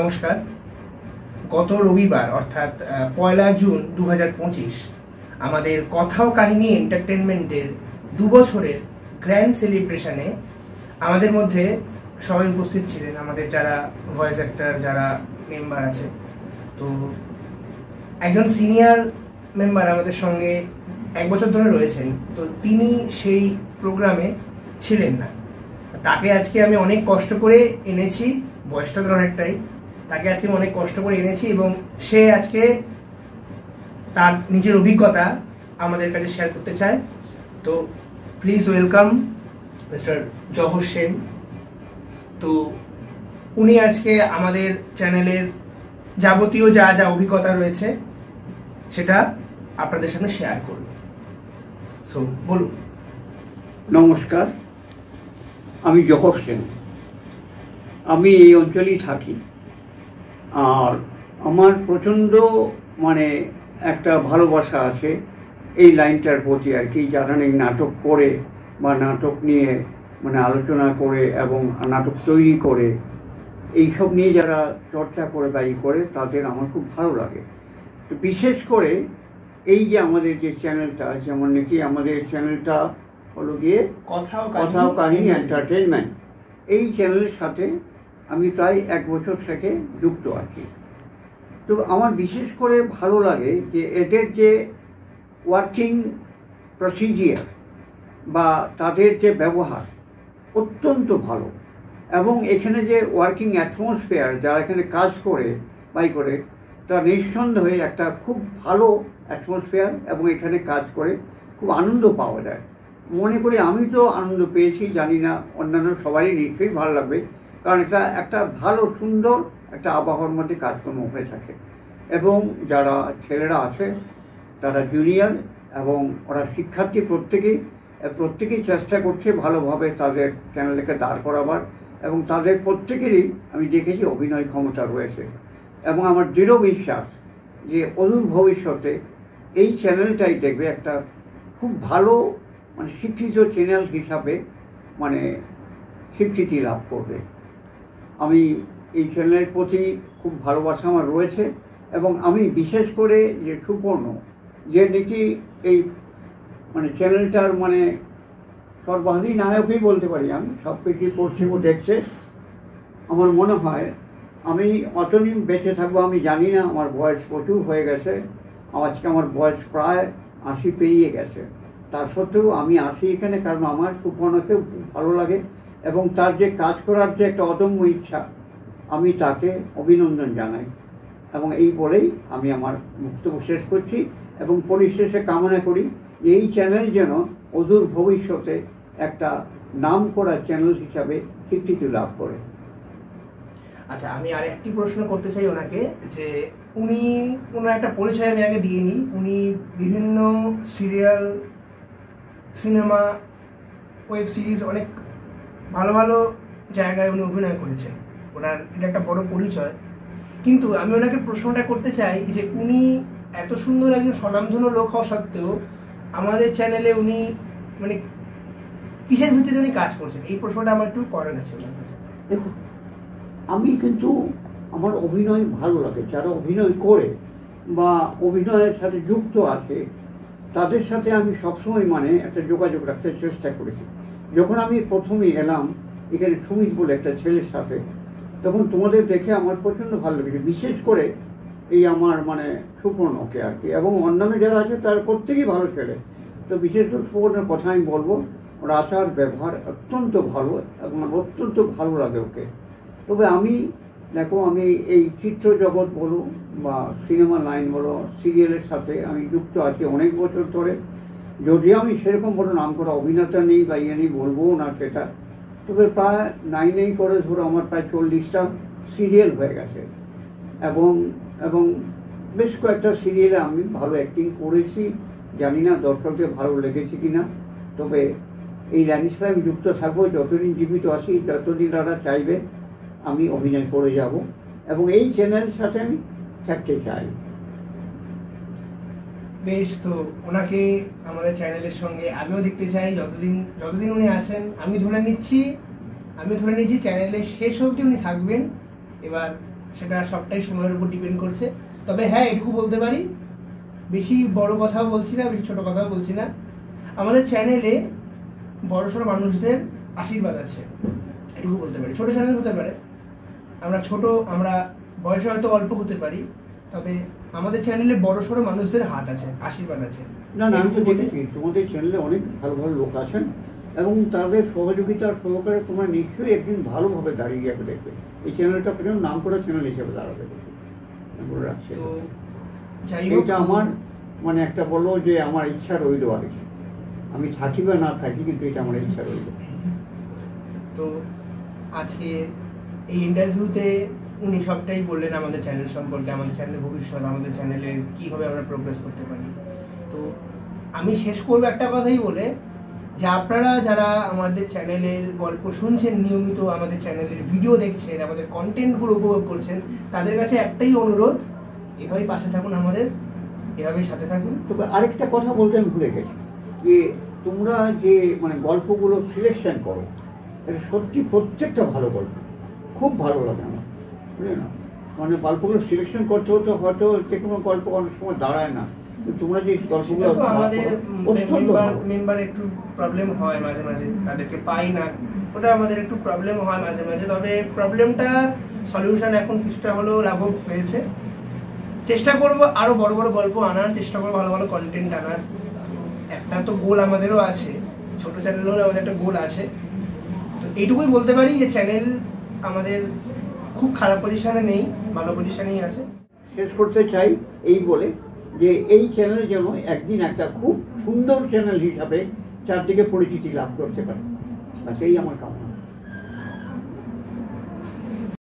নমস্কার। গত রবিবার অর্থাৎ 1 জুন 2025 আমাদের কথা ও কাহিনী এন্টারটেনমেন্টের 2 বছরের গ্র্যান্ড সেলিব্রেশনে আমাদের মধ্যে সবাই উপস্থিত ছিলেন, আমাদের যারা ভয়েস অ্যাক্টর, যারা মেম্বার আছে। তো একজন সিনিয়র মেম্বার আমাদের সঙ্গে 1 বছর ধরে রয়েছেন, তো তিনি সেই প্রোগ্রামে ছিলেন না। তাকে আজকে আমি অনেক কষ্ট করে এনেছি, বয়সটা ধর অনেকটাই, তাকে আজকে আমি অনেক কষ্ট করে এনেছি এবং সে আজকে তার নিজের অভিজ্ঞতা আমাদের কাছে শেয়ার করতে চায়। তো প্লিজ ওয়েলকাম মিস্টার জহর সেন। তো উনি আজকে আমাদের চ্যানেলের যাবতীয় যা যা অভিজ্ঞতা রয়েছে সেটা আপনাদের সামনে শেয়ার করবে। সো বলুন। নমস্কার, আমি জহর সেন। আমি এই অঞ্চলেই থাকি। আর আমার প্রচণ্ড একটা ভালোবাসা আছে এই লাইনটার প্রতি আর কি, যারা এই নাটক করে বা নাটক নিয়ে আলোচনা করে এবং নাটক তৈরি করে এইসব নিয়ে যারা চর্চা করে বা করে, তাদের আমার খুব ভালো লাগে। তো বিশেষ করে এই যে আমাদের যে চ্যানেলটা, যেমন নাকি আমাদের চ্যানেলটা হলো গিয়ে কথা ও কাহিনী এন্টারটেনমেন্ট, এই চ্যানেলের সাথে আমি প্রায় 1 বছর থেকে যুক্ত আছি। তো আমার বিশেষ করে ভালো লাগে যে এদের যে ওয়ার্কিং প্রসিজিয়ার বা তাদের যে ব্যবহার অত্যন্ত ভালো, এবং এখানে যে ওয়ার্কিং অ্যাটমসফিয়ার, যারা এখানে কাজ করে করে, তা নিঃসন্দেহে একটা খুব ভালো অ্যাটমসফিয়ার, এবং এখানে কাজ করে খুব আনন্দ পাওয়া যায়। মনে করি আমি তো আনন্দ পেয়েছি, জানি না অন্যান্য সবারই নিশ্চয়ই ভালো লাগবে, কারণ এটা একটা ভালো সুন্দর একটা আবহাওয়ার মধ্যে কাজকর্ম হয়ে থাকে। এবং যারা ছেলেরা আছে তারা জুনিয়র এবং ওরা শিক্ষার্থী, প্রত্যেকেই চেষ্টা করছে ভালোভাবে তাদের চ্যানেলকে দাঁড় করাবার, এবং তাদের প্রত্যেকেরই আমি দেখেছি অভিনয় ক্ষমতা রয়েছে। এবং আমার দৃঢ় বিশ্বাস যে অদূর ভবিষ্যতে এই চ্যানেলটাই দেখবে একটা খুব ভালো শিক্ষিত চ্যানেল হিসাবে স্বীকৃতি লাভ করবে। আমি এই চ্যানেলের প্রতি খুব ভালোবাসা আমার রয়েছে, এবং আমি বিশেষ করে যে সুপর্ণ, যে নাকি এই চ্যানেলটার সর্বাধিক নায়কই বলতে পারি, আমি সব কিছুই করছি ও দেখছে। আমার মনে হয় আমি অতদিন বেঁচে থাকবো আমি জানি না, আমার বয়স প্রচুর হয়ে গেছে, আজকে আমার বয়স প্রায় 80 পেরিয়ে গেছে। তা সত্ত্বেও আমি আসি এখানে, কারণ আমার সুপর্ণকেও ভালো লাগে, এবং তার যে কাজ করার যে একটা অদম্য ইচ্ছা, আমি তাকে অভিনন্দন জানাই। এবং এই বলেই আমি আমার বক্তব্য শেষ করছি, এবং পরিশেষে কামনা করি এই চ্যানেল যেন অদূর ভবিষ্যতে একটা নাম করা চ্যানেল হিসাবে স্বীকৃতি লাভ করে। আচ্ছা, আমি আরেকটি প্রশ্ন করতে চাই ওনাকে, যে ওনার একটা পরিচয় আমি আগে দিয়ে নিই। উনি বিভিন্ন সিরিয়াল, সিনেমা, ওয়েব সিরিজ, অনেক ভালো ভালো জায়গায় উনি অভিনয় করেছেন। ওনার এটা একটা বড় পরিচয়। কিন্তু আমি ওনাকে প্রশ্নটা করতে চাই যে উনি এত সুন্দর একজন স্বনামধন্য লোক হওয়া সত্ত্বেও আমাদের চ্যানেলে উনি কিসের ভিত্তিতে উনি কাজ করছেন, এই প্রশ্নটা আমার একটু করার আছে ওনার কাছে। দেখুন, আমি কিন্তু আমার অভিনয় ভালো লাগে, যারা অভিনয় করে বা অভিনয়ের সাথে যুক্ত আছে তাদের সাথে আমি সবসময় একটা যোগাযোগ রাখতে চেষ্টা করেছি। যখন আমি প্রথমে এলাম এখানে সুমিত বলে একটা ছেলের সাথে, তখন তোমাদের দেখে আমার প্রচণ্ড ভালো লেগেছে, বিশেষ করে এই আমার সুপর্ণকে আর কি, এবং অন্যান্য যারা আছে তার প্রত্যেকেই ভালো ছেলে। তো বিশেষ করে সুপর্ণের কথা আমি বলবো, ওর আচার ব্যবহার অত্যন্ত ভালো, এবং অত্যন্ত ভালো লাগে ওকে। তবে আমি এই চিত্র জগৎ বলো বা সিনেমা লাইন বলো, সিরিয়ালের সাথে আমি যুক্ত আছি অনেক বছর ধরে। যদিও আমি সেরকম বড় নাম করা অভিনেতা নেই বা নেই, বলবো না সেটা, তবে প্রায় 9 করে ধরো আমার প্রায় 40টা সিরিয়াল হয়ে গেছে, এবং বেশ কয়েকটা সিরিয়ালে আমি ভালো অ্যাক্টিং করেছি। জানি না দর্শকদের ভালো লেগেছে কিনা, তবে এই লাইনের সাথে আমি যুক্ত থাকবো যতদিন জীবিত আছি, যতদিন তারা চাইবে আমি অভিনয় করে যাব, এবং এই চ্যানেলের সাথে আমি থাকতে চাই। বেশ, তো ওনাকে আমাদের চ্যানেলের সঙ্গে আমিও দেখতে চাই। যতদিন উনি আছেন আমি ধরে নিচ্ছি চ্যানেলের শেষ অবধি উনি থাকবেন। এবার সেটা সবটাই সময়ের উপর ডিপেন্ড করছে। তবে হ্যাঁ, এটুকু বলতে পারি, বেশি বড় কথাও বলছি না, বেশি ছোট কথাও বলছি না, আমাদের চ্যানেলে বড়সড় মানুষদের আশীর্বাদ আছে, এটুকু বলতে পারি। ছোট চ্যানেল হতে পারে, আমরা বয়সে হয়তো অল্প হতে পারি, তবে আমাদের চ্যানেলে বড়সড় মানুষদের হাত আছে, আশীর্বাদ আছে। না না, আমি তো দেখেছি তোমাদের চ্যানেলে অনেক ভালো ভালো লোক আছেন এবং তাদের সহযোগিতার সহকারে তোমরা নিশ্চয়ই একদিন ভালোভাবে দাঁড়িয়ে যাবে, দেখবে এই চ্যানেলটা পর্যন্ত নাম করা চ্যানেল হিসেবে দাঁড়াবে, বলে রাখছি। তো যাই হোক, এটা আমার মানে একটা বললো যে আমার ইচ্ছা রইল আর কি, আমি থাকি বা না থাকি, কিন্তু এটা আমার ইচ্ছা রইল। তো আজকে এই ইন্টারভিউতে উনি সবটাই বললেন আমাদের চ্যানেল সম্পর্কে, আমাদের চ্যানেলের ভবিষ্যৎ, আমাদের চ্যানেলে কীভাবে আমরা প্রোগ্রেস করতে পারি। তো আমি শেষ করবো একটা কথাই বলে, যে আপনারা যারা আমাদের চ্যানেলের গল্প শুনছেন, নিয়মিত আমাদের চ্যানেলের ভিডিও দেখছেন, আমাদের কন্টেন্টগুলো উপভোগ করছেন, তাদের কাছে একটাই অনুরোধ, এভাবেই পাশে থাকুন আমাদের, এভাবেই সাথে থাকুন। তবে আরেকটা কথা বলতে আমি ভুলে গেছি, যে তোমরা যে মানে গল্পগুলো সিলেকশন করো, এটা সত্যি প্রত্যেকটা ভালো গল্প, খুব ভালো লাগে আমার, বুঝলে না? মানে গল্পগুলো সিলেকশন করতে হতে হয়তো যে কোনো গল্প অনেক সময় দাঁড়ায় না, তোমরা যে গল্পগুলো, আমাদের মেম্বার একটু প্রবলেম হয় মাঝে মাঝে, তাদেরকে পাই না, ওটা আমাদের একটু প্রবলেম হয় মাঝে মাঝে। তবে প্রবলেমটা সলিউশন এখন কিছুটা হলেও লাঘব হয়েছে। চেষ্টা করব আরো বড় বড় গল্প আনার, চেষ্টা করবো ভালো ভালো কন্টেন্ট আনার। একটা তো গোল আমাদেরও আছে, ছোট চ্যানেল হলে আমাদের একটা গোল আছে। তো এইটুকুই বলতে পারি যে চ্যানেল আমাদের খুব খারাপ পজিশনে নেই, ভালো পজিশনেই আছে। শেষ করতে চাই এই বলে যে এই চ্যানেল যেন একদিন একটা খুব সুন্দর চ্যানেল হিসাবে চারদিকে পরিচিতি লাভ করতে পারে, সেই আমার কামনা।